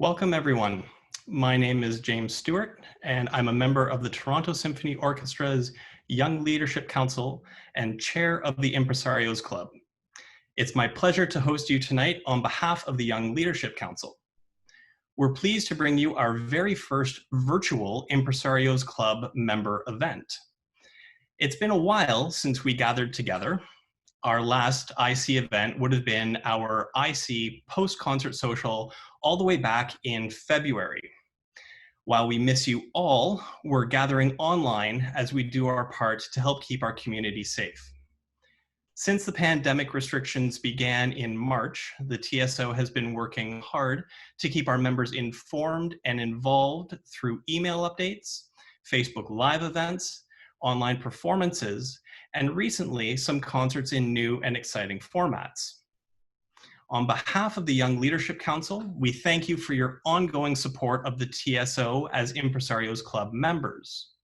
Welcome, everyone. My name is James Stewart, and I'm a member of the Toronto Symphony Orchestra's Young Leadership Council and chair of the Impresarios Club. It's my pleasure to host you tonight on behalf of the Young Leadership Council. We're pleased to bring you our very first virtual Impresarios Club member event. It's been a while since we gathered together. Our last IC event would have been our IC post-concert social all the way back in February. While we miss you all, we're gathering online as we do our part to help keep our community safe. Since the pandemic restrictions began in March, the TSO has been working hard to keep our members informed and involved through email updates, Facebook Live events, online performances, and recently some concerts in new and exciting formats. On behalf of the Young Leadership Council, we thank you for your ongoing support of the TSO as Impresarios Club members.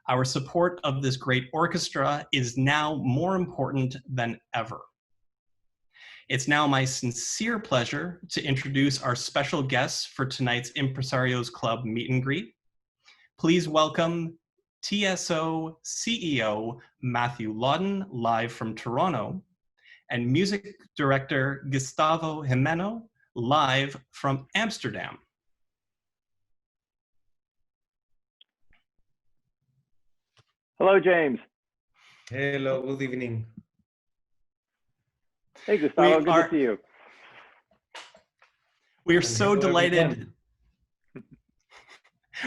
Our support of this great orchestra is now more important than ever. It's now my sincere pleasure to introduce our special guests for tonight's Impresarios Club meet and greet. Please welcome TSO CEO Matthew Lawton, live from Toronto, and music director Gustavo Gimeno, live from Amsterdam. Hello, James. Hello, good evening. Hey, Gustavo, good to see you. We are so delighted.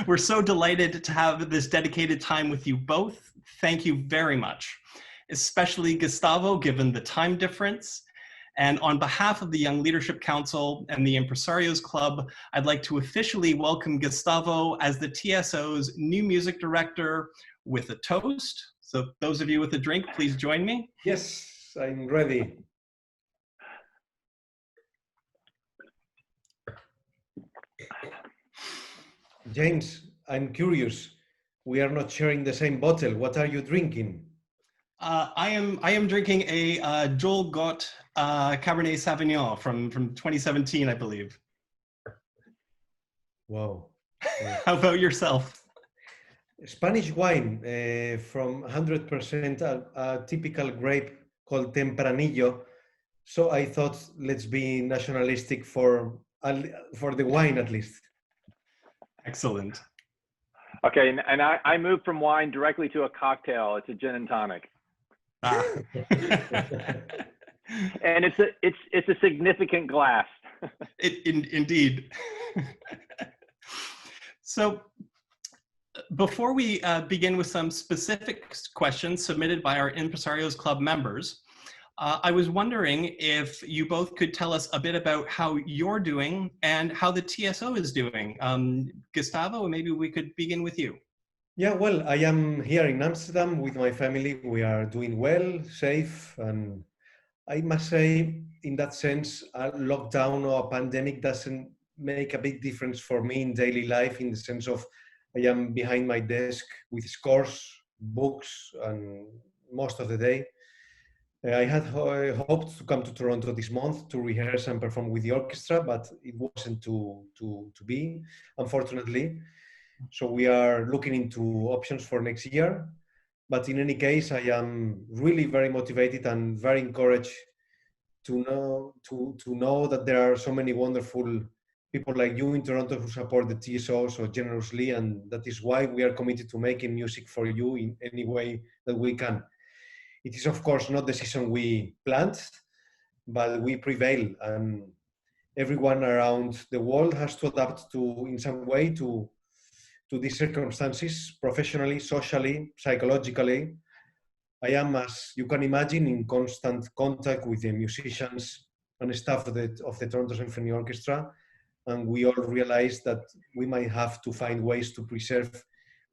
We're so delighted to have this dedicated time with you both. Thank you very much, especially Gustavo, given the time difference. And on behalf of the Young Leadership Council and the Impresarios Club, I'd like to officially welcome Gustavo as the TSO's new music director with a toast. So those of you with a drink, please join me. Yes, I'm ready. James, I'm curious. We are not sharing the same bottle. What are you drinking? I am drinking a Joel Gott Cabernet Sauvignon from 2017, I believe. Wow. How about yourself? Spanish wine from 100% a typical grape called Tempranillo. So I thought, let's be nationalistic for the wine at least. Excellent. Okay, and I moved from wine directly to a cocktail. It's a gin and tonic. Ah. And it's a significant glass. Indeed. So before we begin with some specific questions submitted by our Impresarios Club members, I was wondering if you both could tell us a bit about how you're doing and how the TSO is doing. Gustavo, maybe we could begin with you. Yeah, well, I am here in Amsterdam with my family. We are doing well, safe, and I must say, in that sense, a lockdown or a pandemic doesn't make a big difference for me in daily life, in the sense of I am behind my desk with scores, books, and most of the day. I had hoped to come to Toronto this month to rehearse and perform with the orchestra, but it wasn't to be, unfortunately. So we are looking into options for next year. But in any case, I am really very motivated and very encouraged to know that there are so many wonderful people like you in Toronto who support the TSO so generously, and that is why we are committed to making music for you in any way that we can. It is, of course, not the season we planned, but we prevail, and everyone around the world has to adapt in some way to these circumstances, professionally, socially, psychologically. I am, as you can imagine, in constant contact with the musicians and staff of the Toronto Symphony Orchestra, and we all realize that we might have to find ways to preserve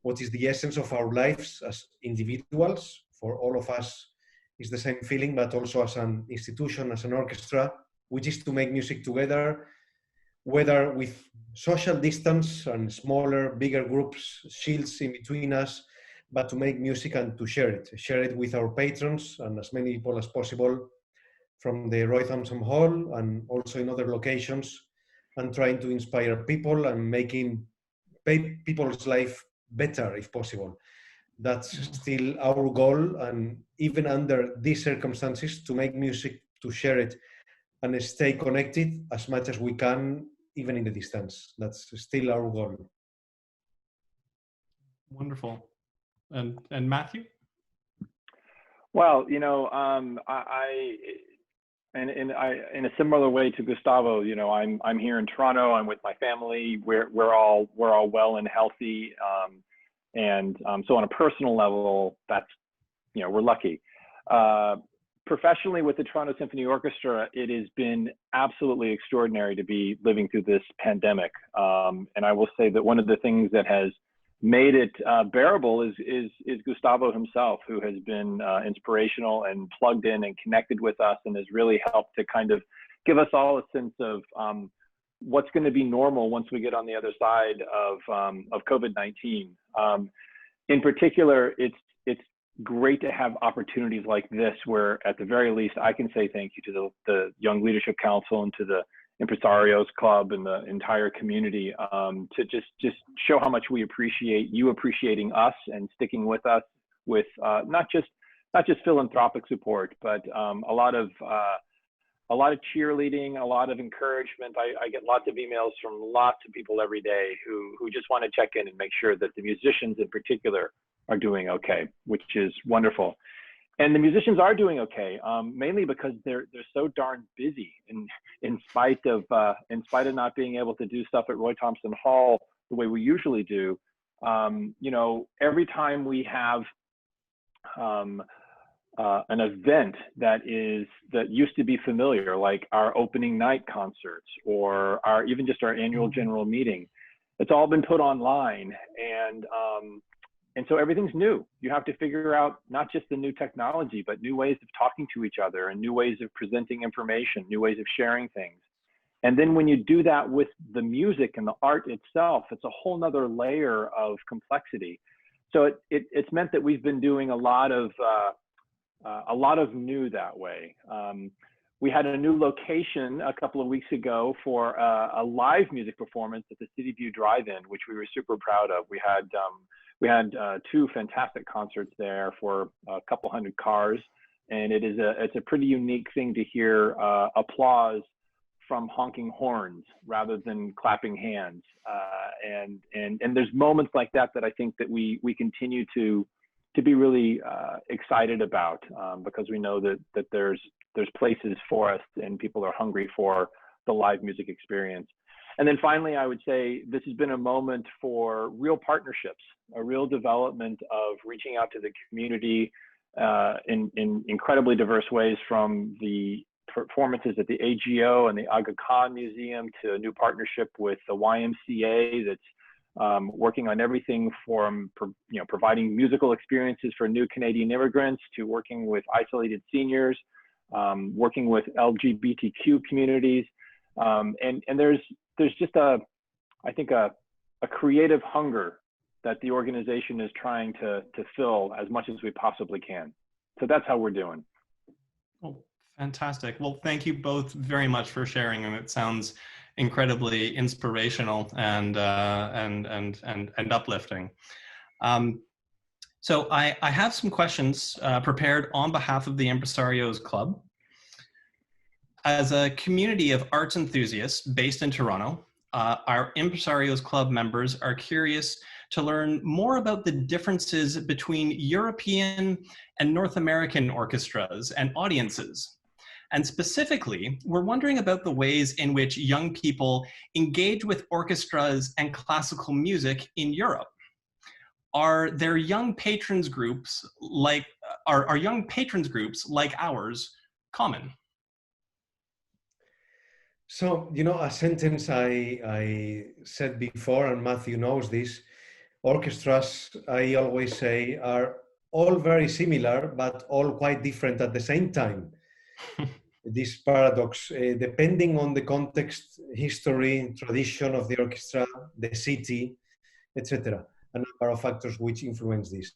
what is the essence of our lives as individuals. For all of us, is the same feeling, but also as an institution, as an orchestra, which is to make music together, whether with social distance and smaller, bigger groups, shields in between us, but to make music and to share it with our patrons and as many people as possible from the Roy Thompson Hall and also in other locations. and trying to inspire people and making people's life better if possible. That's still our goal, and even under these circumstances, to make music, to share it, and stay connected as much as we can, even in the distance. That's still our goal. Wonderful. And Matthew? Well, in a similar way to Gustavo, I'm here in Toronto. I'm with my family. We're all well and healthy, so on a personal level, that's we're lucky. Professionally, with the Toronto Symphony Orchestra, it has been absolutely extraordinary to be living through this pandemic. And I will say that one of the things that has made it bearable is Gustavo himself, who has been inspirational and plugged in and connected with us, and has really helped to kind of give us all a sense of what's going to be normal once we get on the other side of COVID-19. In particular, it's great to have opportunities like this, where at the very least I can say thank you to the Young Leadership Council and to the Impresarios Club and the entire community, to just show how much we appreciate you appreciating us and sticking with us with not just philanthropic support, but a lot of cheerleading, a lot of encouragement. I get lots of emails from lots of people every day who just want to check in and make sure that the musicians in particular are doing okay, which is wonderful. And the musicians are doing okay, mainly because they're so darn busy. In spite of not being able to do stuff at Roy Thompson Hall the way we usually do, every time we have an event that used to be familiar, like our opening night concerts or even just our annual general meeting, it's all been put online, and so everything's new. You have to figure out not just the new technology, but new ways of talking to each other and new ways of presenting information, new ways of sharing things. And then when you do that with the music and the art itself, it's a whole nother layer of complexity. So it's meant that we've been doing a lot of new that way. We had a new location a couple of weeks ago for a live music performance at the City View Drive-In, which we were super proud of. We had two fantastic concerts there for a couple hundred cars, and it's a pretty unique thing to hear applause from honking horns rather than clapping hands. And there's moments like that I think that we continue to be really excited about, because we know that there's places for us and people are hungry for the live music experience. And then finally, I would say this has been a moment for real partnerships, a real development of reaching out to the community in incredibly diverse ways, from the performances at the AGO and the Aga Khan Museum to a new partnership with the YMCA that's working on everything from providing musical experiences for new Canadian immigrants, to working with isolated seniors, working with LGBTQ communities, and there's just I think a creative hunger that the organization is trying to fill as much as we possibly can. So that's how we're doing. Oh, fantastic. Well, thank you both very much for sharing, and it sounds incredibly inspirational and uplifting. So I have some questions prepared on behalf of the Impresarios Club. As a community of arts enthusiasts based in Toronto, our Impresarios Club members are curious to learn more about the differences between European and North American orchestras and audiences. And specifically, we're wondering about the ways in which young people engage with orchestras and classical music in Europe. Are young patrons groups like ours common? So, a sentence I said before, and Matthew knows this, orchestras, I always say, are all very similar, but all quite different at the same time. This paradox, depending on the context, history, tradition of the orchestra, the city, etc., a number of factors which influence this.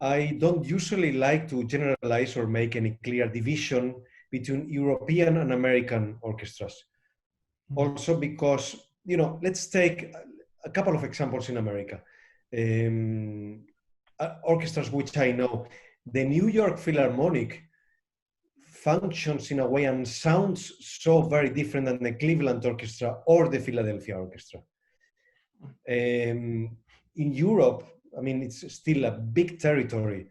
I don't usually like to generalize or make any clear division between European and American orchestras. Also because, let's take a couple of examples in America. Orchestras which I know, the New York Philharmonic functions in a way and sounds so very different than the Cleveland Orchestra or the Philadelphia Orchestra. In Europe, I mean, it's still a big territory.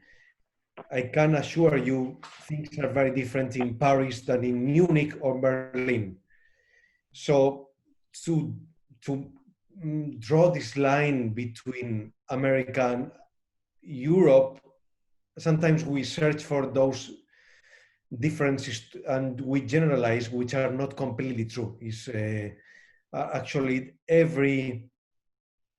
I can assure you things are very different in Paris than in Munich or Berlin. So to draw this line between America and Europe, sometimes we search for those differences and we generalize, which are not completely true. Actually, every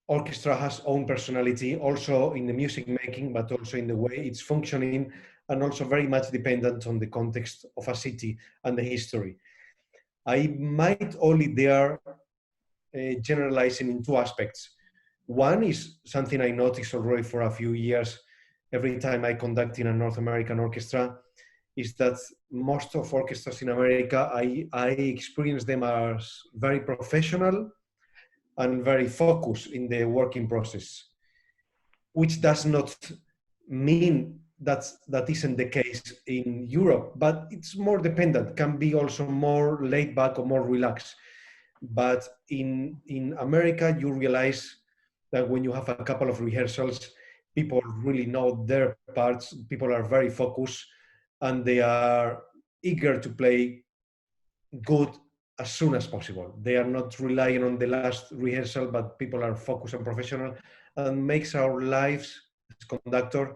orchestra has own personality, also in the music making, but also in the way it's functioning, and also very much dependent on the context of a city and the history. I might only dare generalizing in two aspects. One is something I noticed already for a few years, every time I conduct in a North American orchestra, is that most of orchestras in America, I experience them as very professional and very focused in the working process, which does not mean that isn't the case in Europe, but it's more dependent, can be also more laid back or more relaxed. But in America, you realize that when you have a couple of rehearsals, people really know their parts, people are very focused, and they are eager to play good as soon as possible. They are not relying on the last rehearsal, but people are focused and professional, and makes our lives as conductor,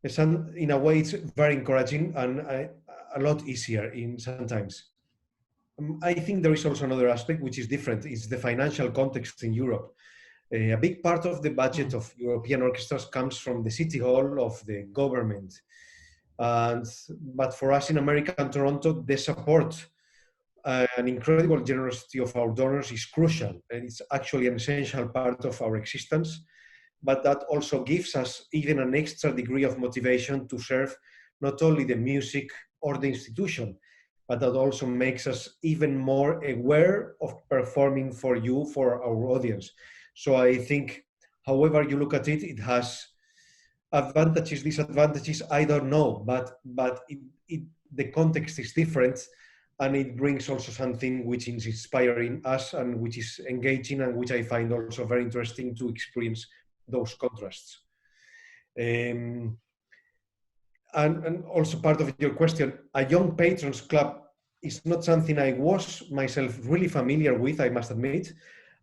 in a way, it's very encouraging and a lot easier in sometimes. I think there is also another aspect which is different. It's the financial context in Europe. A big part of the budget of European orchestras comes from the city hall of the government. But for us in America and Toronto, the support, an incredible generosity of our donors is crucial. And it's actually an essential part of our existence. But that also gives us even an extra degree of motivation to serve not only the music or the institution, but that also makes us even more aware of performing for you, for our audience. So I think, however you look at it, it has advantages, disadvantages, I don't know, but the context is different, and it brings also something which is inspiring us and which is engaging and which I find also very interesting to experience those contrasts. And also part of your question, a young patrons club is not something I was myself really familiar with, I must admit.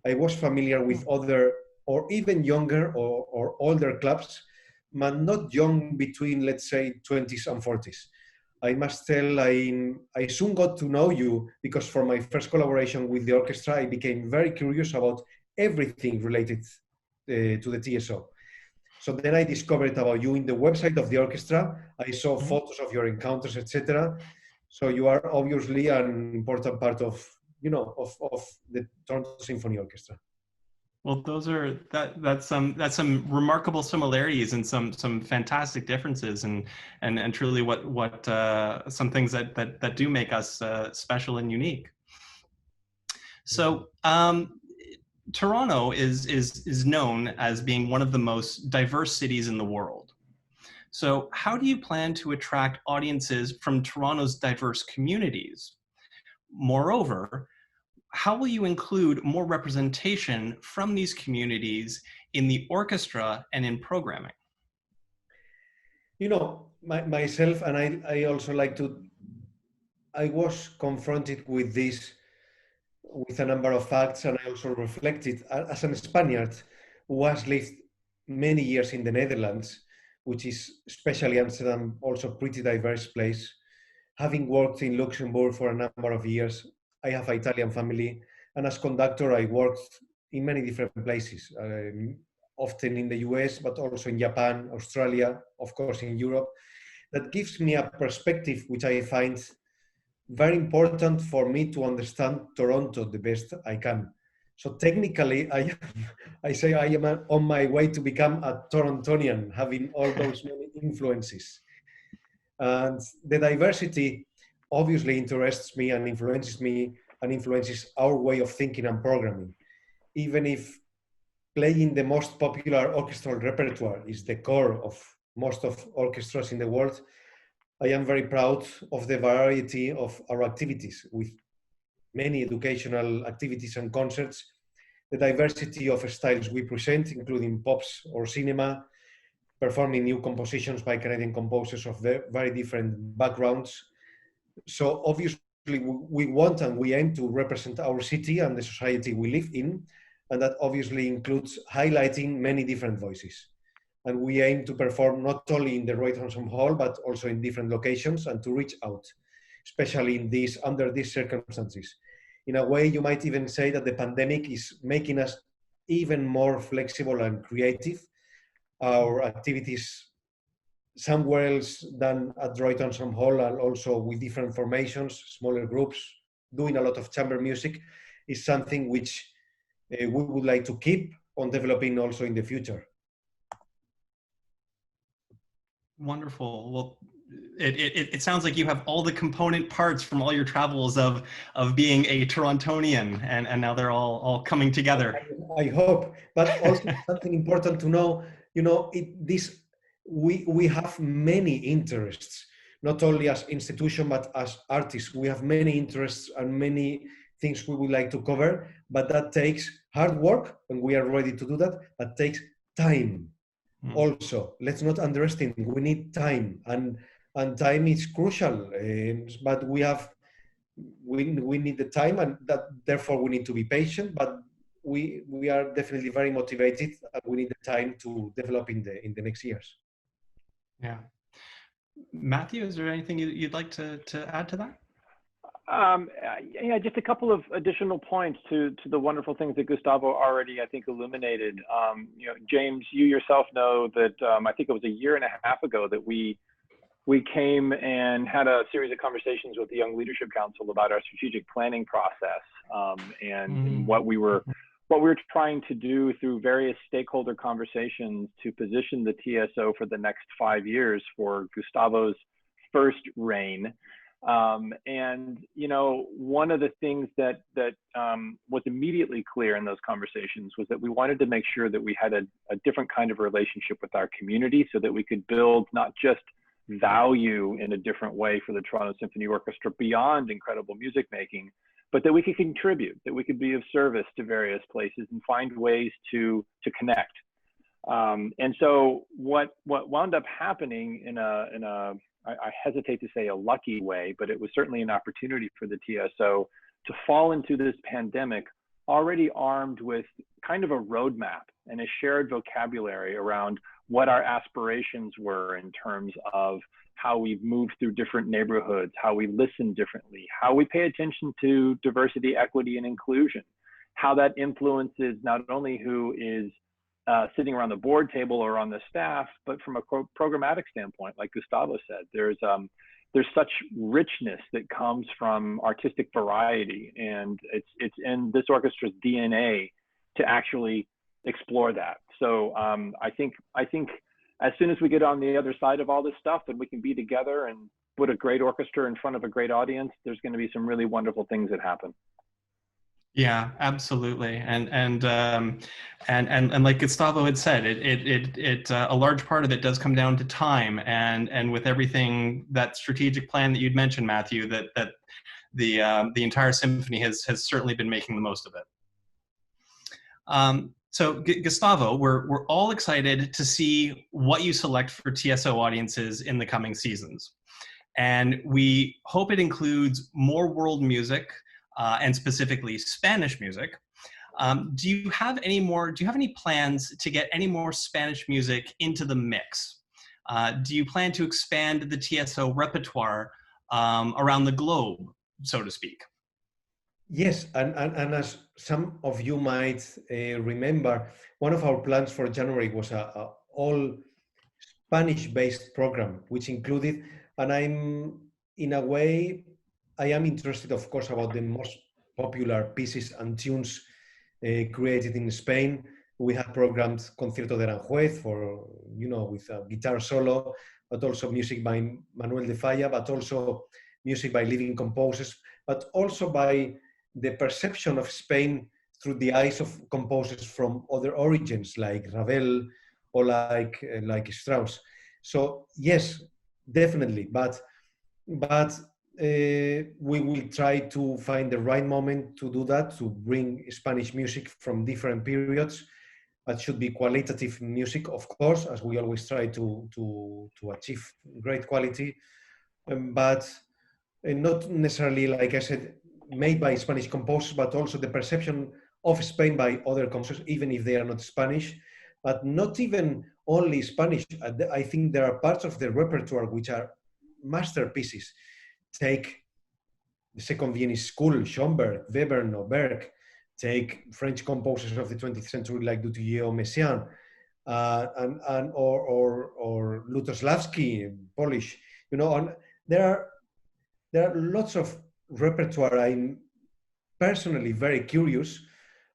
I was familiar with other or even younger or older clubs, but not young between, let's say, 20s and 40s. I must tell, I soon got to know you because for my first collaboration with the orchestra, I became very curious about everything related to the TSO. So then I discovered about you in the website of the orchestra. I saw photos of your encounters, etc. So you are obviously an important part of the Toronto Symphony Orchestra. Well, that's some remarkable similarities and some fantastic differences, and truly what some things that do make us special and unique. So Toronto is known as being one of the most diverse cities in the world. So how do you plan to attract audiences from Toronto's diverse communities? Moreover, how will you include more representation from these communities in the orchestra and in programming? Myself, and I also I was confronted with this with a number of facts, and I also reflected as a Spaniard who has lived many years in the Netherlands, which is, especially Amsterdam, also a pretty diverse place. Having worked in Luxembourg for a number of years, I have an Italian family, and as conductor, I worked in many different places, often in the US, but also in Japan, Australia, of course, in Europe. That gives me a perspective which I find very important for me to understand Toronto the best I can. So technically, I say I am on my way to become a Torontonian, having all those many influences. And the diversity obviously interests me and influences me and influences our way of thinking and programming. Even if playing the most popular orchestral repertoire is the core of most of orchestras in the world, I am very proud of the variety of our activities, with many educational activities and concerts, the diversity of styles we present, including pops or cinema, performing new compositions by Canadian composers of very different backgrounds. So obviously we want and we aim to represent our city and the society we live in, and that obviously includes highlighting many different voices. And we aim to perform not only in the Roy Thompson Hall, but also in different locations and to reach out, especially under these circumstances. In a way, you might even say that the pandemic is making us even more flexible and creative. Our activities somewhere else than at Roy Thompson Hall, and also with different formations, smaller groups, doing a lot of chamber music, is something which we would like to keep on developing also in the future. Wonderful. Well, it sounds like you have all the component parts from all your travels of being a Torontonian, and now they're all coming together. I hope, but also something important to know, we have many interests, not only as institution, but as artists. We have many interests and many things we would like to cover, but that takes hard work, and we are ready to do that. That takes time. Also, let's not underestimate, we need time, and time is crucial, but we need the time, and that therefore we need to be patient, but we are definitely very motivated, and we need the time to develop in the next years. Yeah. Matthew, is there anything you'd like to add to that? Yeah, just a couple of additional points to the wonderful things that Gustavo already, I think, illuminated. James, you yourself know that I think it was a year and a half ago that we came and had a series of conversations with the Young Leadership Council about our strategic planning process, and what we were trying to do through various stakeholder conversations to position the TSO for the next 5 years for Gustavo's first reign. And one of the things that was immediately clear in those conversations was that we wanted to make sure that we had a different kind of relationship with our community, so that we could build not just value in a different way for the Toronto Symphony Orchestra beyond incredible music making, but that we could contribute, that we could be of service to various places and find ways to connect. And so what wound up happening in I hesitate to say a lucky way, but it was certainly an opportunity for the TSO to fall into this pandemic already armed with kind of a roadmap and a shared vocabulary around what our aspirations were in terms of how we move through different neighborhoods, how we listen differently, how we pay attention to diversity, equity, and inclusion, how that influences not only who is sitting around the board table or on the staff, but from a programmatic standpoint, like Gustavo said, there's such richness that comes from artistic variety, and it's in this orchestra's DNA to actually explore that. So I think as soon as we get on the other side of all this stuff and we can be together and put a great orchestra in front of a great audience, there's going to be some really wonderful things that happen. Yeah, absolutely, and like Gustavo had said, a large part of it does come down to time, and with everything, that strategic plan that you'd mentioned, Matthew, that the entire symphony has certainly been making the most of it. So Gustavo, we're all excited to see what you select for TSO audiences in the coming seasons, and we hope it includes more world music. And specifically Spanish music. Do you have any plans to get any more Spanish music into the mix? Do you plan to expand the TSO repertoire around the globe, so to speak? Yes, and as some of you might remember, one of our plans for January was a all Spanish-based program, which included, and I am interested, of course, about the most popular pieces and tunes created in Spain. We had programmed Concierto de Aranjuez with a guitar solo, but also music by Manuel de Falla, but also music by living composers, but also by the perception of Spain through the eyes of composers from other origins, like Ravel or like Strauss. So yes, definitely, but we will try to find the right moment to do that, to bring Spanish music from different periods. That should be qualitative music, of course, as we always try to achieve great quality, but not necessarily, like I said, made by Spanish composers, but also the perception of Spain by other composers, even if they are not Spanish, but not even only Spanish. I think there are parts of the repertoire which are masterpieces. Take the Second Viennese School, Schoenberg, Webern, Berg. Take French composers of the 20th century like Dutilleux or Messiaen, or Lutosławski, Polish. You know, there are lots of repertoire. I'm personally very curious.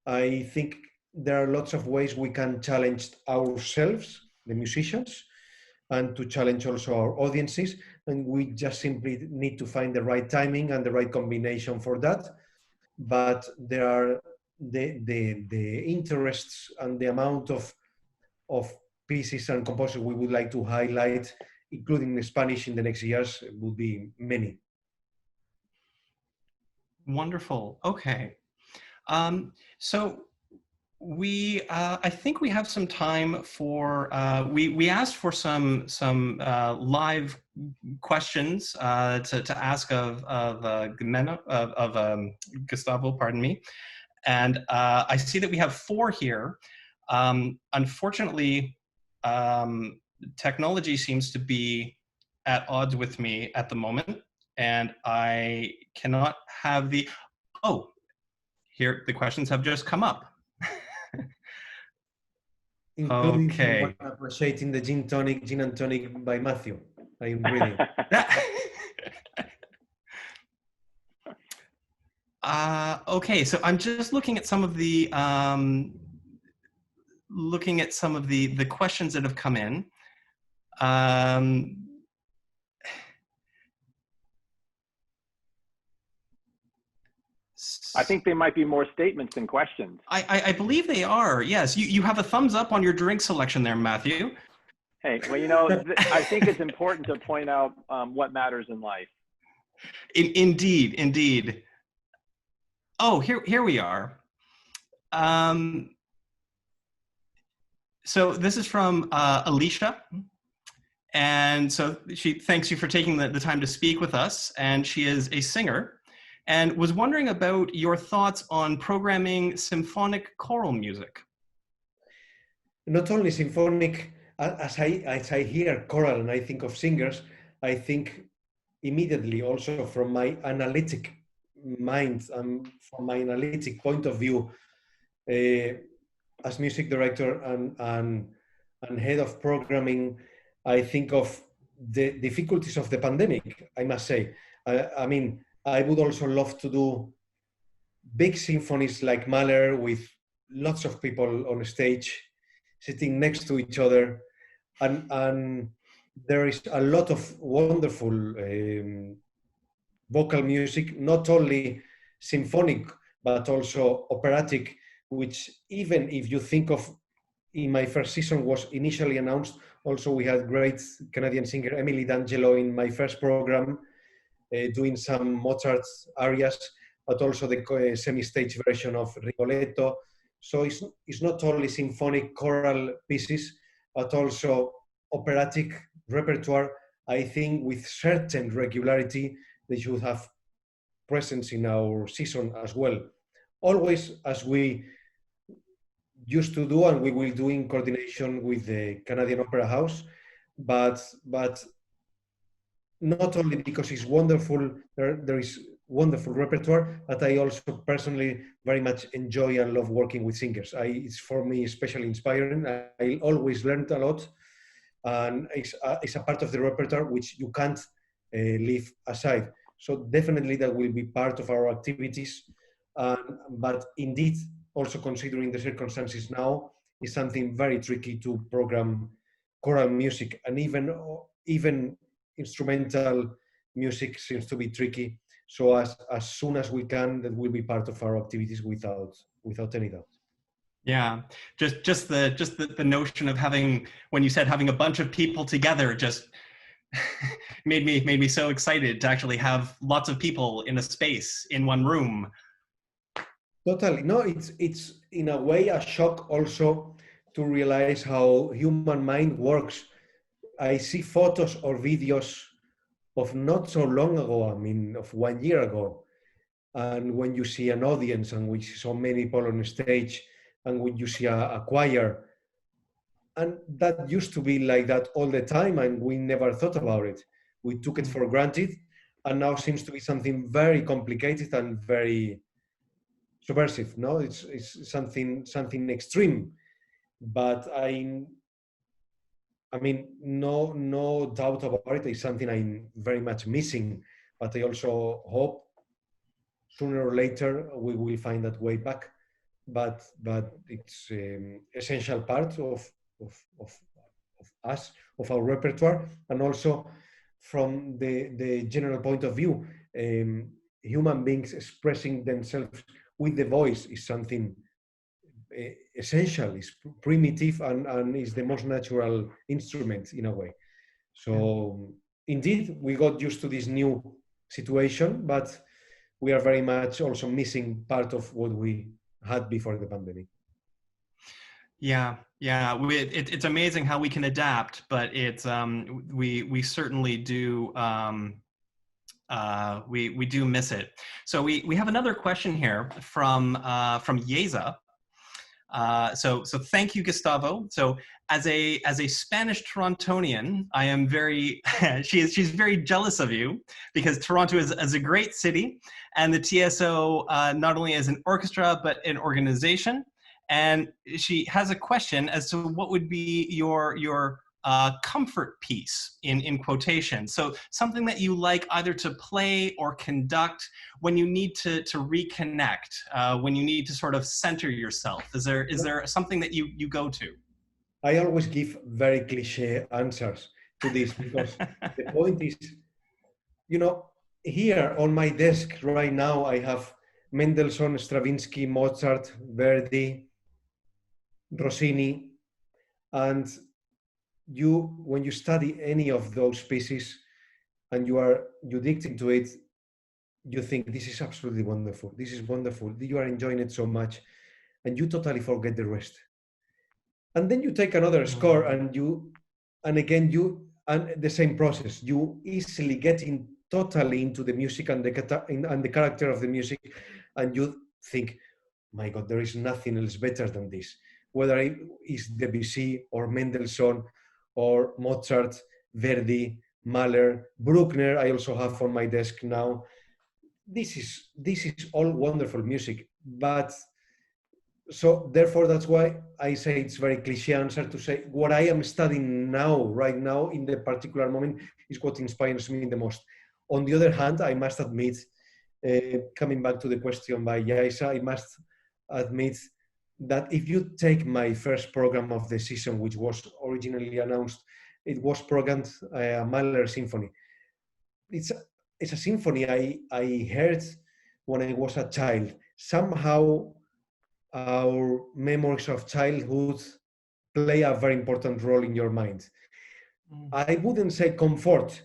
I think there are lots of ways we can challenge ourselves, the musicians, and to challenge also our audiences. And we just simply need to find the right timing and the right combination for that. But there are the interests and the amount of pieces and composers we would like to highlight, including the Spanish in the next years, would be many. Wonderful. Okay. So I think we have some time for, we asked for some live questions to ask of Gimeno, of Gustavo, pardon me. And I see that we have 4 here. Unfortunately, technology seems to be at odds with me at the moment, and I cannot have here, the questions have just come up. Including someone Okay. appreciating the gin and tonic by Matthew. I'm reading. Okay, so I'm just looking at some of the questions that have come in. I think they might be more statements than questions. I believe they are. Yes, you have a thumbs up on your drink selection there, Matthew. Hey, well, you know, I think it's important to point out what matters in life. Indeed, indeed. Oh, here we are. So this is from Alicia. And so she thanks you for taking the time to speak with us. And she is a singer and was wondering about your thoughts on programming symphonic choral music. Not only symphonic, as I hear choral and I think of singers, I think immediately also from my analytic mind and from my analytic point of view, as music director and head of programming, I think of the difficulties of the pandemic, I must say. I mean, I would also love to do big symphonies like Mahler with lots of people on stage sitting next to each other. And there is a lot of wonderful vocal music, not only symphonic, but also operatic, which even if you think of, in my first season was initially announced, also we had great Canadian singer Emily D'Angelo in my first program, doing some Mozart arias, but also the semi-stage version of Rigoletto. So it's not only symphonic choral pieces, but also operatic repertoire, I think with certain regularity, they should have presence in our season as well. Always as we used to do and we will do in coordination with the Canadian Opera House, but not only because it's wonderful, there is wonderful repertoire, but I also personally very much enjoy and love working with singers. It's for me especially inspiring. I always learned a lot, and it's a part of the repertoire which you can't leave aside. So definitely that will be part of our activities. But indeed, also considering the circumstances now, is something very tricky to program choral music, and even instrumental music seems to be tricky. So as soon as we can, that will be part of our activities without any doubt. Yeah, just the notion of having, when you said having a bunch of people together, just made me so excited to actually have lots of people in a space in one room. Totally. No, it's in a way a shock also to realize how human mind works. I see photos or videos of not so long ago, I mean, of 1 year ago. And when you see an audience and we see so many people on stage, and when you see a choir, and that used to be like that all the time, and we never thought about it. We took it for granted, and now seems to be something very complicated and very subversive. No, it's something extreme. But I mean, no doubt about it. It's something I'm very much missing. But I also hope sooner or later we will find that way back. But it's essential part of us, of our repertoire, and also from the general point of view, human beings expressing themselves with the voice is something essential, is primitive, and is the most natural instrument in a way. So indeed, we got used to this new situation, but we are very much also missing part of what we had before the pandemic. Yeah, it's amazing how we can adapt, but it's we certainly do we do miss it. So we have another question here from Yeza. So thank you, Gustavo. So as a Spanish Torontonian, I am very she's very jealous of you, because Toronto is a great city, and the TSO not only as an orchestra but an organization. And she has a question as to what would be your comfort piece in quotation. So something that you like either to play or conduct when you need to reconnect, when you need to sort of center yourself. Is there something that you go to? I always give very cliche answers to this, because the point is, here on my desk right now, I have Mendelssohn, Stravinsky, Mozart, Verdi, Rossini, and when you study any of those pieces and you dig into it, you think this is absolutely wonderful. This is wonderful. You are enjoying it so much, and you totally forget the rest. And then you take another score, and the same process. You easily get in totally into the music and the character of the music, and you think, my God, there is nothing else better than this. Whether it is Debussy or Mendelssohn or Mozart, Verdi, Mahler, Bruckner, I also have on my desk now. This is all wonderful music, but so therefore that's why I say it's very cliche answer to say what I am studying now, right now, in the particular moment, is what inspires me the most. On the other hand, I must admit, coming back to the question by Yaisa, I must admit that if you take my first program of the season, which was originally announced, it was programmed a Mahler symphony. It's a symphony I heard when I was a child. Somehow our memories of childhood play a very important role in your mind. I wouldn't say comfort,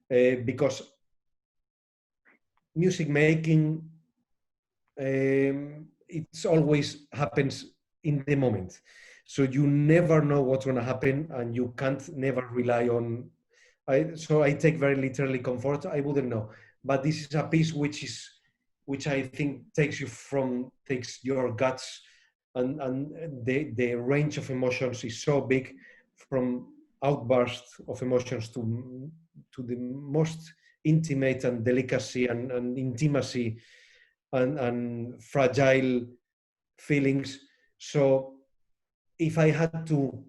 because music making, it's always happens in the moment. So you never know what's going to happen, and you can't never rely on. So I take very literally comfort. I wouldn't know, but this is a piece which I think takes your guts, and the range of emotions is so big, from outbursts of emotions to the most intimate and delicacy and intimacy and fragile feelings. So if I had to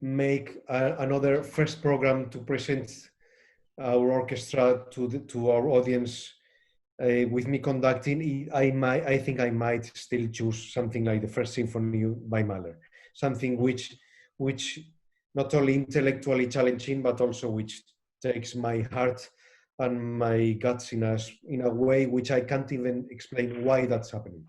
make another first program to present our orchestra to our audience, with me conducting, I think I might still choose something like the First Symphony by Mahler, something which not only intellectually challenging, but also which takes my heart and my guts in a way which I can't even explain why that's happening.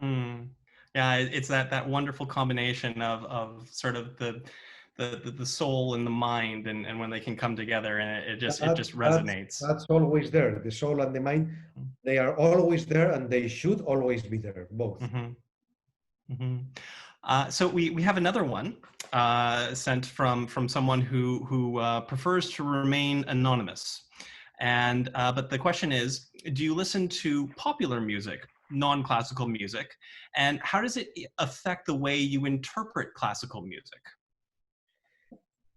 Mm. Yeah, it's that wonderful combination of sort of the soul and the mind, and when they can come together, and it just resonates. That's always there. The soul and the mind, they are always there, and they should always be there, both. Mm-hmm. Mm-hmm. So we have another one sent from someone who prefers to remain anonymous, and but the question is, do you listen to popular music, non-classical music, and how does it affect the way you interpret classical music?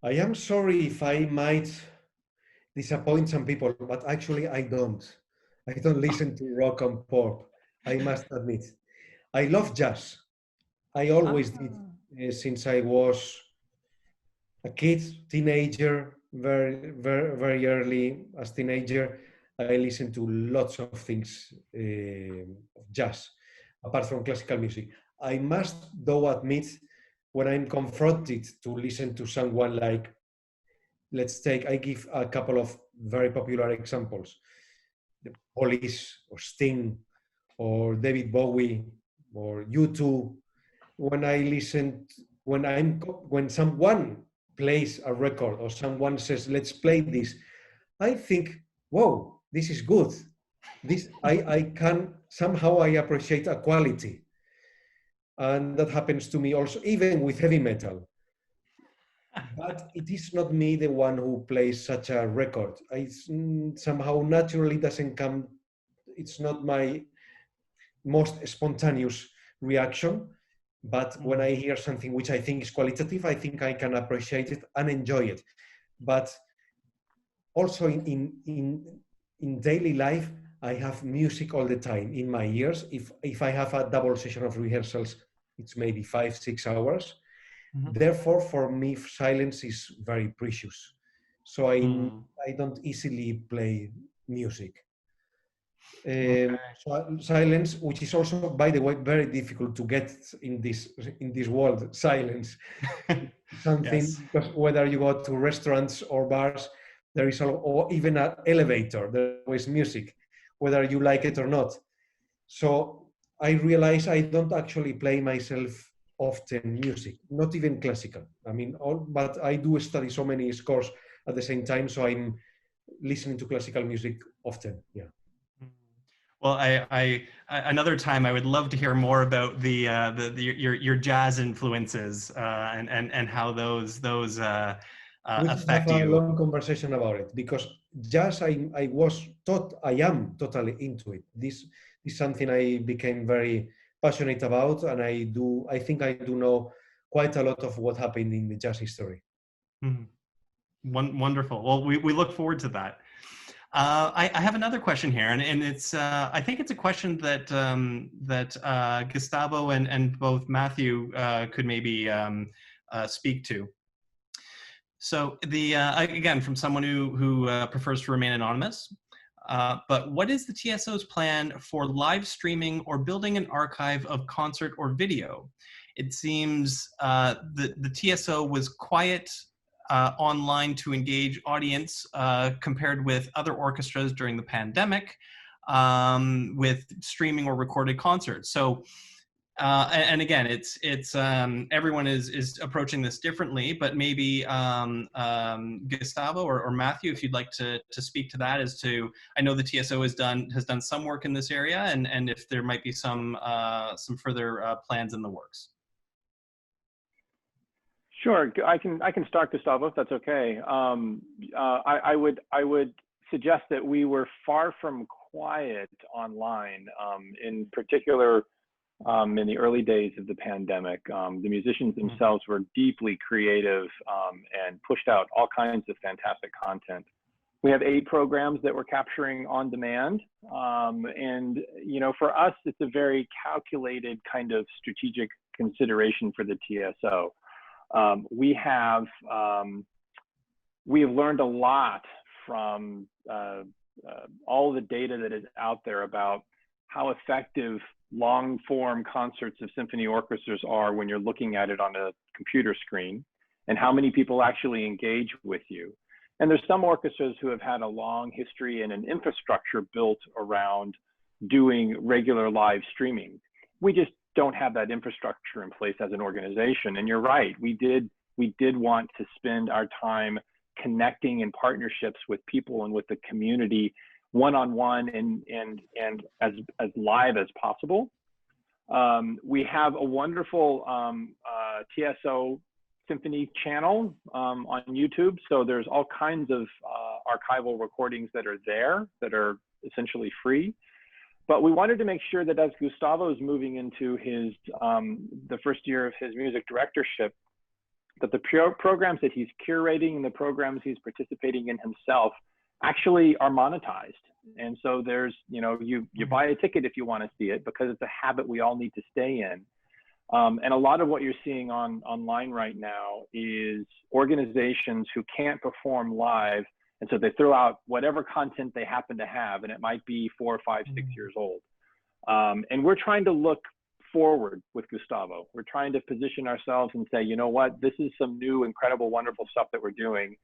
I am sorry if I might disappoint some people, but actually I don't. I don't listen to rock and pop, I must admit. I love jazz. I always did since I was a kid, teenager, very early as teenager. I listened to lots of things of jazz, apart from classical music. I must, though, admit when I'm confronted to listen to someone like, I give a couple of very popular examples: the Police, or Sting, or David Bowie, or U2. When I listen, when someone plays a record or someone says, "Let's play this," I think, "Whoa, this is good." I can somehow I appreciate a quality, and that happens to me also, even with heavy metal. But it is not me the one who plays such a record. Somehow naturally doesn't come. It's not my most spontaneous reaction. But when I hear something which I think is qualitative, I think I can appreciate it and enjoy it. But also in daily life, I have music all the time in my ears. If I have a double session of rehearsals, it's maybe 5-6 hours. Mm-hmm. Therefore, for me, silence is very precious. So I don't easily play music. Okay. Silence, which is also, by the way, very difficult to get in this world. Silence, something, Yes. because whether you go to restaurants or bars, there is or even an elevator, there is music, whether you like it or not. So I realize I don't actually play myself often music, not even classical. I mean, but I do study so many scores at the same time, so I'm listening to classical music often. Yeah. Well, another time I would love to hear more about your jazz influences and how those We can have affect a you. long conversation about it, because jazz, I am totally into it. This is something I became very passionate about, and I think I do know quite a lot of what happened in the jazz history. Mhm. Wonderful. Well, we look forward to that. I have another question here, and it's I think it's a question that Gustavo and both Matthew could maybe speak to. So again, from someone who prefers to remain anonymous, but what is the TSO's plan for live streaming or building an archive of concert or video? It seems the TSO was quiet online to engage audience compared with other orchestras during the pandemic with streaming or recorded concerts. So and again, it's everyone is approaching this differently, but maybe Gustavo or Matthew, if you'd like to speak to that, as to, I know the TSO has done some work in this area, and if there might be some further plans in the works. Sure, I can start, Gustavo, if that's okay. I would suggest that we were far from quiet online, in particular. In the early days of the pandemic, the musicians themselves were deeply creative and pushed out all kinds of fantastic content. We have 8 programs that we're capturing on demand. And, you know, for us, it's a very calculated kind of strategic consideration for the TSO. We have learned a lot from all the data that is out there about how effective long form concerts of symphony orchestras are when you're looking at it on a computer screen, and how many people actually engage with you. And there's some orchestras who have had a long history and an infrastructure built around doing regular live streaming. We just don't have that infrastructure in place as an organization. And you're right, we did want to spend our time connecting in partnerships with people and with the community one-on-one and as live as possible. We have a wonderful TSO Symphony channel on YouTube. So there's all kinds of archival recordings that are there that are essentially free. But we wanted to make sure that as Gustavo is moving into his the first year of his music directorship, that the programs that he's curating and the programs he's participating in himself actually are monetized. And so there's, you know, you buy a ticket if you want to see it, because it's a habit we all need to stay in. And a lot of what you're seeing online right now is organizations who can't perform live. And so they throw out whatever content they happen to have, and it might be 4, 5, 6 years old. And we're trying to look forward with Gustavo. We're trying to position ourselves and say, you know what, this is some new, incredible, wonderful stuff that we're doing.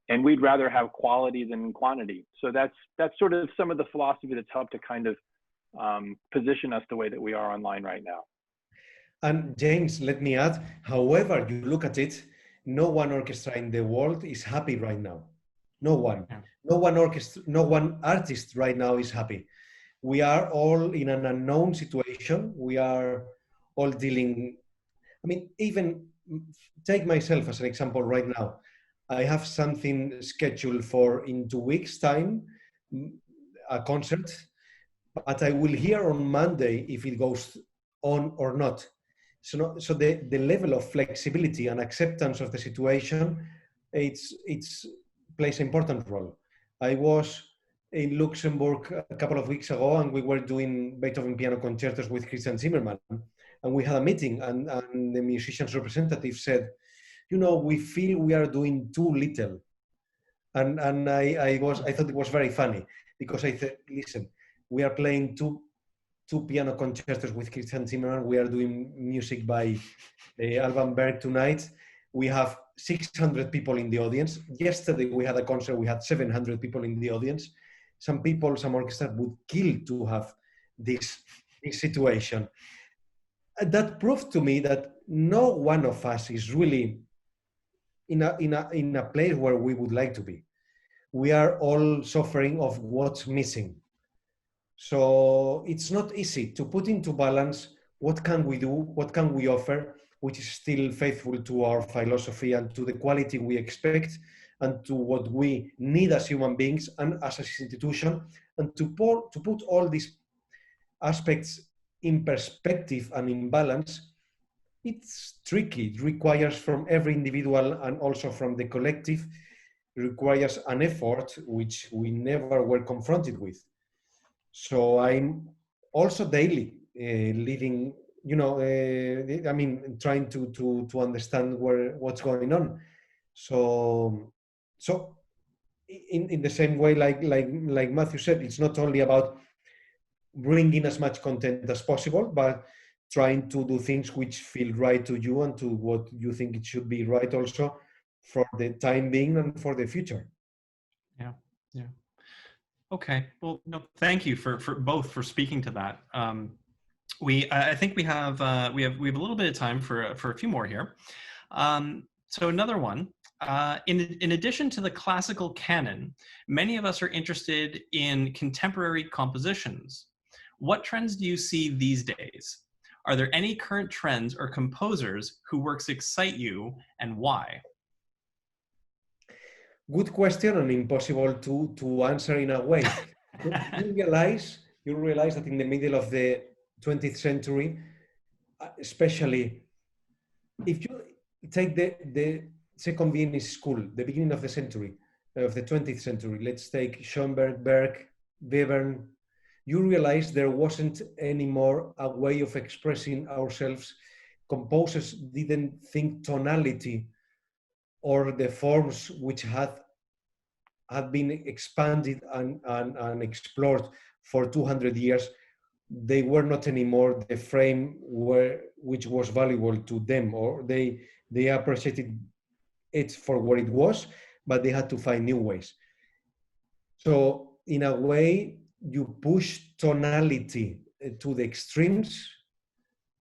And we'd rather have quality than quantity. So that's sort of some of the philosophy that's helped to kind of position us the way that we are online right now. And James, let me add, however you look at it, no one orchestra in the world is happy right now. No one. Yeah. No one orchestra, no one artist right now is happy. We are all in an unknown situation. We are all dealing, I mean, even take myself as an example right now. I have something scheduled for in 2 weeks' time, a concert, but I will hear on Monday if it goes on or not. So the level of flexibility and acceptance of the situation, it's plays an important role. I was in Luxembourg a couple of weeks ago, and we were doing Beethoven piano concertos with Christian Zimmermann, and we had a meeting, and the musician's representative said, you know, we feel we are doing too little. And I thought it was very funny, because I said, listen, we are playing two piano concertos with Christian Zimmermann. We are doing music by Alban Berg tonight. We have 600 people in the audience. Yesterday we had a concert, we had 700 people in the audience. Some people, some orchestras would kill to have this situation. And that proved to me that no one of us is really in a place where we would like to be. We are all suffering of what's missing. So it's not easy to put into balance what can we do, what can we offer, which is still faithful to our philosophy and to the quality we expect and to what we need as human beings and as an institution, and to put all these aspects in perspective and in balance. It's tricky. It requires from every individual and also from the collective, it requires an effort which we never were confronted with. So I'm also daily living, you know, I mean, trying to understand what's going on. So in the same way, like Matthew said, it's not only about bringing as much content as possible, but trying to do things which feel right to you and to what you think it should be right also for the time being and for the future. Yeah, yeah. Okay, well, no, thank you for both for speaking to that. I think we have a little bit of time for a few more here. So another one. In addition to the classical canon, many of us are interested in contemporary compositions. What trends do you see these days? Are there any current trends or composers whose works excite you, and why? Good question, and impossible to answer in a way. You realize that in the middle of the 20th century, especially if you take the second Viennese school, the beginning of the century, of the 20th century, let's take Schoenberg, Berg, Webern, you realize there wasn't anymore a way of expressing ourselves. Composers didn't think tonality or the forms which had been expanded and explored for 200 years, they were not anymore the frame which was valuable to them, or they appreciated it for what it was, but they had to find new ways. So in a way, you push tonality to the extremes,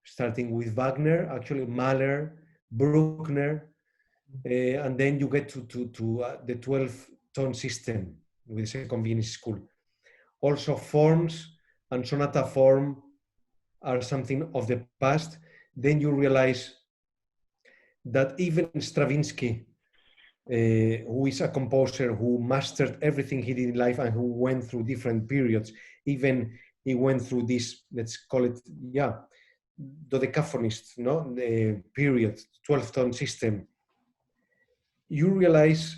starting with Wagner, actually Mahler, Bruckner, and then you get to the 12-tone system with second Viennese school. Also forms and sonata form are something of the past. Then you realize that even Stravinsky, who is a composer who mastered everything he did in life and who went through different periods, even he went through this, let's call it, dodecaphonist, no, the period, 12-tone system. You realize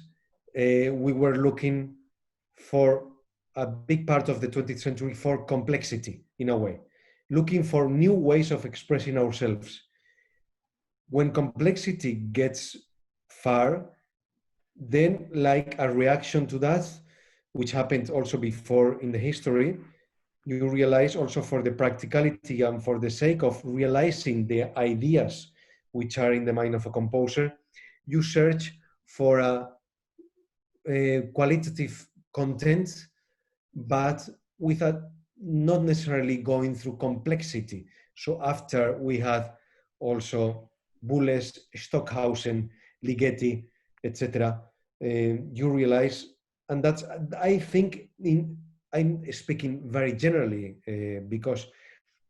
we were looking for a big part of the 20th century for complexity, in a way, looking for new ways of expressing ourselves. When complexity gets far, then like a reaction to that, which happened also before in the history, you realize also for the practicality and for the sake of realizing the ideas which are in the mind of a composer, you search for a qualitative content, but without not necessarily going through complexity. So after we had also Boulez, Stockhausen, Ligeti, etc., you realize, and that's, I think, I'm speaking very generally because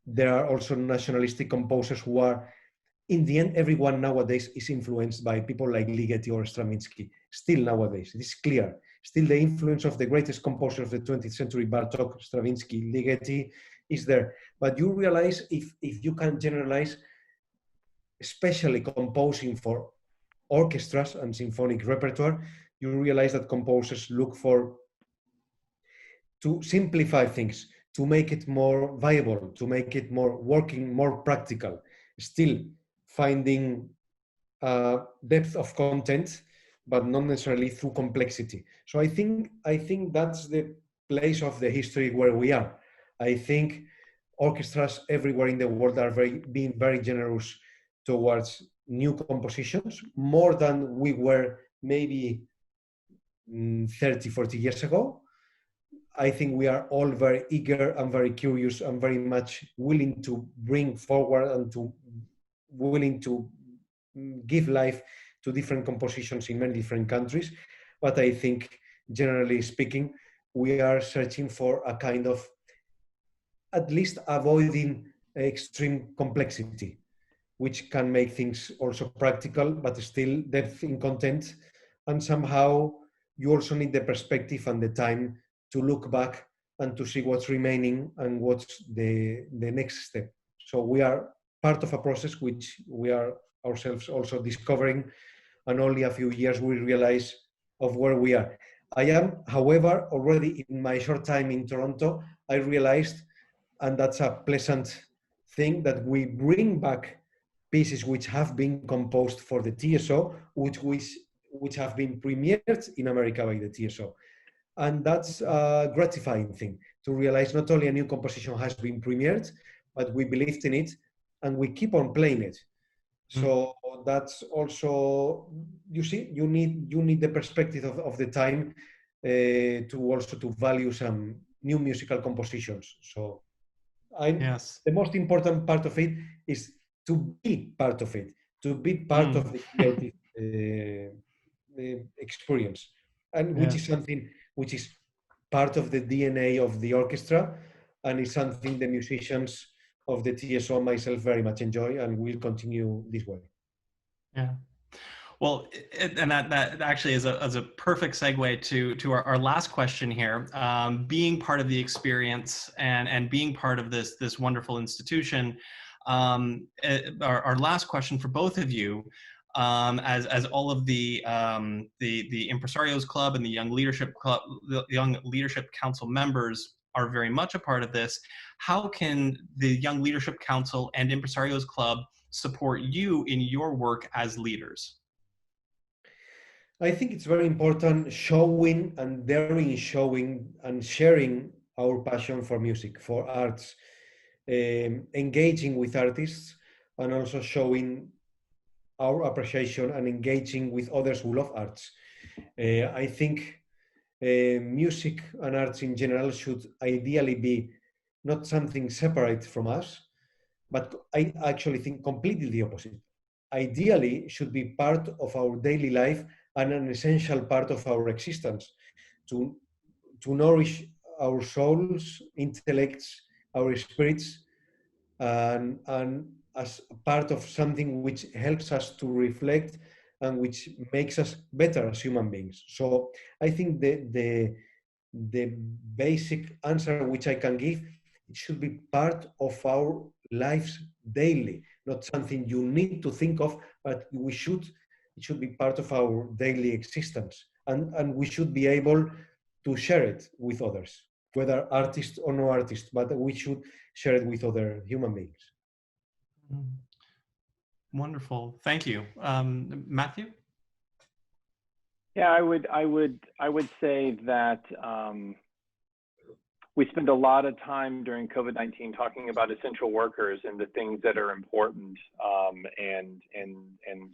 there are also nationalistic composers who are, in the end, everyone nowadays is influenced by people like Ligeti or Stravinsky. Still nowadays, it is clear. Still the influence of the greatest composer of the 20th century, Bartok, Stravinsky, Ligeti, is there. But you realize if you can generalize, especially composing for orchestras and symphonic repertoire, you realize that composers look for to simplify things, to make it more viable, to make it more working, more practical, still finding depth of content, but not necessarily through complexity. So I think that's the place of the history where we are. I think orchestras everywhere in the world are being very generous towards new compositions, more than we were maybe 30, 40 years ago. I think we are all very eager and very curious and very much willing to bring forward and to willing to give life to different compositions in many different countries. But I think, generally speaking, we are searching for a kind of, at least avoiding extreme complexity, which can make things also practical, but still depth in content. And somehow you also need the perspective and the time to look back and to see what's remaining and what's the next step. So we are part of a process which we are ourselves also discovering, and only a few years we realize of where we are. I am, however, already in my short time in Toronto, I realized, and that's a pleasant thing, that we bring back pieces which have been composed for the TSO, which have been premiered in America by the TSO. And that's a gratifying thing, to realize not only a new composition has been premiered, but we believed in it and we keep on playing it. So that's also, you see, you need the perspective of the time to also to value some new musical compositions. So the most important part of it is to be part of it, to be part of the creative experience, and which is something which is part of the DNA of the orchestra, and is something the musicians of the TSO and myself very much enjoy, and will continue this way. Yeah. Well, and that actually is a perfect segue to our last question here. Being part of the experience and being part of this wonderful institution, our last question for both of you, as all of the Impresarios Club and the Young Leadership Club, the Young Leadership Council members are very much a part of this. How can the Young Leadership Council and Impresarios Club support you in your work as leaders? I think it's very important showing and daring showing and sharing our passion for music, for arts, engaging with artists, and also showing our appreciation and engaging with others who love arts. I think music and arts in general should ideally be not something separate from us, but I actually think completely the opposite. Ideally, should be part of our daily life and an essential part of our existence to, to nourish our souls, intellects, our spirits, and as part of something which helps us to reflect and which makes us better as human beings. So I think the basic answer which I can give, it should be part of our lives daily, not something you need to think of, but it should be part of our daily existence. And we should be able to share it with others, whether artists or no artists, but we should share it with other human beings. Wonderful. Thank you. Matthew? Yeah, I would say that we spend a lot of time during COVID-19 talking about essential workers and the things that are important, and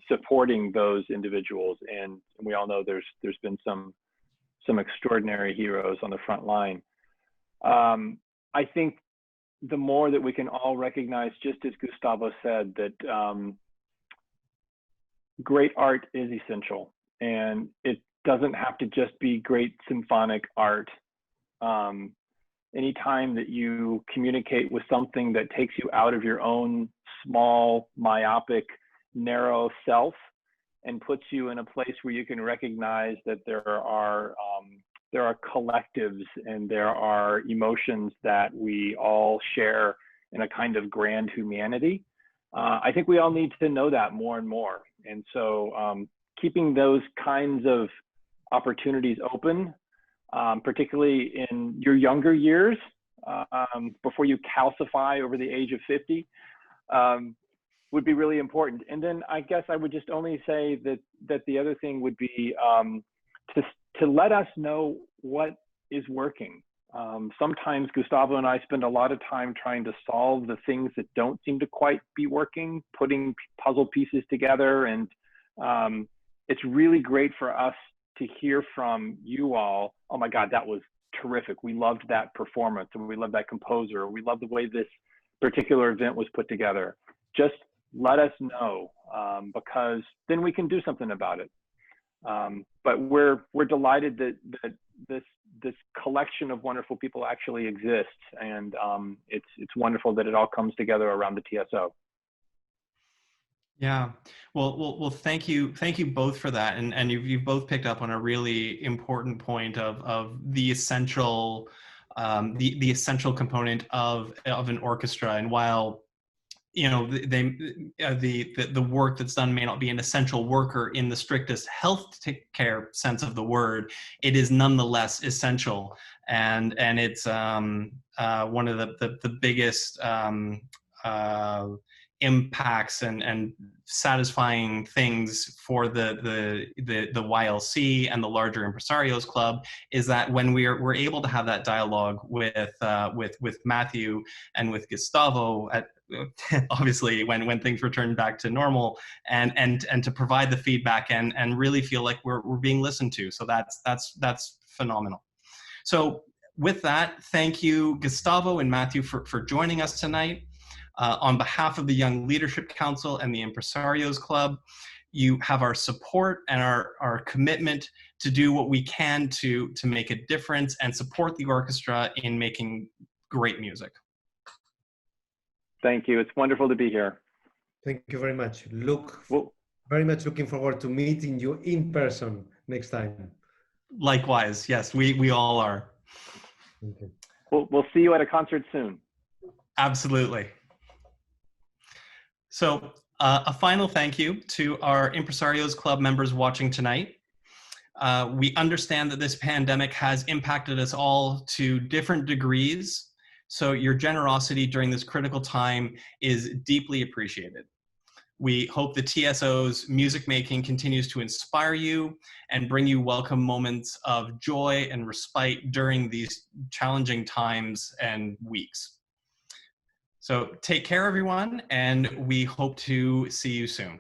supporting those individuals. And we all know there's been some extraordinary heroes on the front line. I think the more that we can all recognize, just as Gustavo said, that great art is essential, and it doesn't have to just be great symphonic art. Anytime that you communicate with something that takes you out of your own small, myopic, narrow self and puts you in a place where you can recognize that there are collectives and there are emotions that we all share in a kind of grand humanity. I think we all need to know that more and more. And so keeping those kinds of opportunities open, particularly in your younger years, before you calcify over the age of 50, would be really important. And then I guess I would just only say that the other thing would be to let us know what is working. Sometimes Gustavo and I spend a lot of time trying to solve the things that don't seem to quite be working, putting puzzle pieces together. And it's really great for us to hear from you all. Oh my God, that was terrific. We loved that performance, and we loved that composer. We loved the way this particular event was put together. Just let us know, because then we can do something about it. But we're delighted that this collection of wonderful people actually exists, and it's wonderful that it all comes together around the TSO. Yeah, well, thank you both for that, and you've both picked up on a really important point of the essential, the essential component of an orchestra. And while the work that's done may not be an essential worker in the strictest health care sense of the word, it is nonetheless essential, and it's one of the biggest impacts and satisfying things for the YLC and the larger Impresarios Club is that when we're able to have that dialogue with Matthew and with Gustavo at obviously when things return back to normal, and to provide the feedback and really feel like we're being listened to. So that's phenomenal. So with that, thank you, Gustavo and Matthew, for joining us tonight. On behalf of the Young Leadership Council and the Impresarios Club, you have our support and our commitment to do what we can to make a difference and support the orchestra in making great music. Thank you. It's wonderful to be here. Thank you very much. Very much looking forward to meeting you in person next time. Likewise, yes, we all are. Okay. We'll see you at a concert soon. Absolutely. So a final thank you to our Impresarios Club members watching tonight. We understand that this pandemic has impacted us all to different degrees, so your generosity during this critical time is deeply appreciated. We hope the TSO's music making continues to inspire you and bring you welcome moments of joy and respite during these challenging times and weeks. So take care, everyone, and we hope to see you soon.